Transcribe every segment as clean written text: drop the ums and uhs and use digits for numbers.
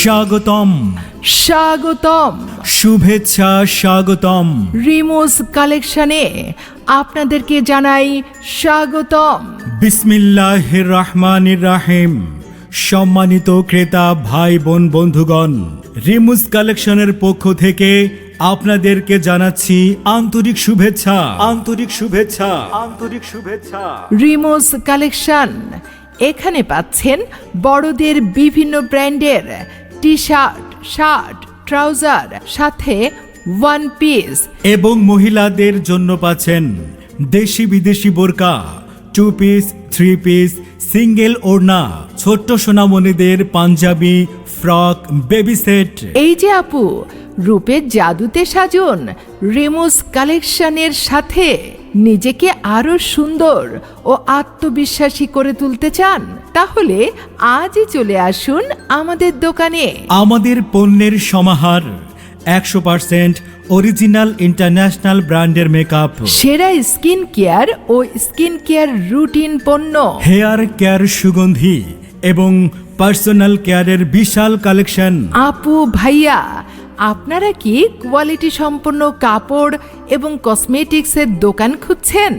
স্বাগতম স্বাগতম শুভেচ্ছা স্বাগতম রিমোস কালেকশনে আপনাদেরকে জানাই স্বাগতম। বিসমিল্লাহির রহমানির রহিম। সম্মানিত ক্রেতা ভাই বোন বন্ধুগণ, রিমোস কালেকশনের পক্ষ থেকে আপনাদেরকে জানাচ্ছি আন্তরিক শুভেচ্ছা, আন্তরিক শুভেচ্ছা, আন্তরিক শুভেচ্ছা। রিমোস কালেকশন, এখানে পাচ্ছেন বড়দের বিভিন্ন ব্র্যান্ডের টি শার্ট, শার্ট, ট্রাউজার, সাথে ওয়ান পিস, এবং মহিলাদের জন্য পাচ্ছেন দেশি বিদেশি বোরকা, 2 পিস, 3 পিস, সিঙ্গেল ওড়না, ছোট্ট সোনামণিদের পাঞ্জাবি, ফ্রক, বেবি সেট। এই যে আপু, রূপের জাদুতে সাজুন রিমোস কালেকশনের সাথে। নিজেকে আরো সুন্দর ও আত্মবিশ্বাসী করে তুলতে চান? তাহলে আজই চলে আসুন আমাদের দোকানে। আমাদের পণ্যের সমাহার 100% অরিজিনাল ইন্টারন্যাশনাল ব্র্যান্ডের মেকআপ, সেরা স্কিন কেয়ার ও স্কিন কেয়ার রুটিন পণ্য, হেয়ার কেয়ার, সুগন্ধি এবং পার্সোনাল কেয়ারের বিশাল কালেকশন। আপু ভাইয়া, আপনারা কি কোয়ালিটি সম্পন্ন কাপড় এবং কসমেটিক্সের দোকান খুঁজছেন?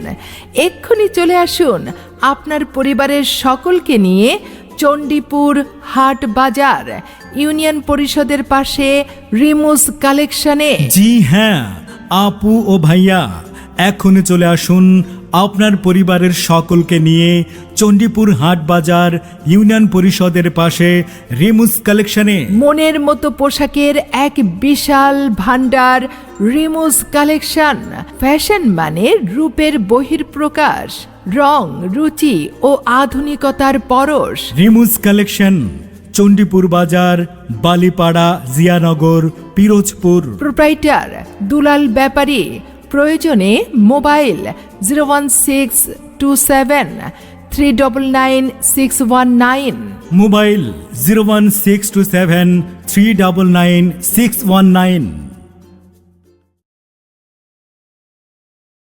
এক্ষুনি চলে আসুন আপনার পরিবারের সকলকে নিয়ে চণ্ডীপুর হাট বাজার, ইউনিয়ন পরিষদের পাশে রিমোস কালেকশনে। জি হ্যাঁ আপু ও ভাইয়া, এখনই চলে আসুন আপনার পরিবারের সকলকে নিয়ে চণ্ডীপুর হাট বাজার, ইউনিয়ন পরিষদের পাশে রিমোস কালেকশনে। মনের মতো পোশাকের এক বিশাল ভান্ডার রিমোস কালেকশন। ফ্যাশন মানে রূপের বহির্প্রকাশ, রং, রুচি ও আধুনিকতার পরশ। রিমোস কালেকশন, চণ্ডীপুর বাজার, বালিপাড়া, জিয়ানগর, পিরোজপুর। প্রোপ্রাইটার দুলাল ব্যাপারী। প্রয়োজনে মোবাইল 01627399619, মোবাইল 01627399619।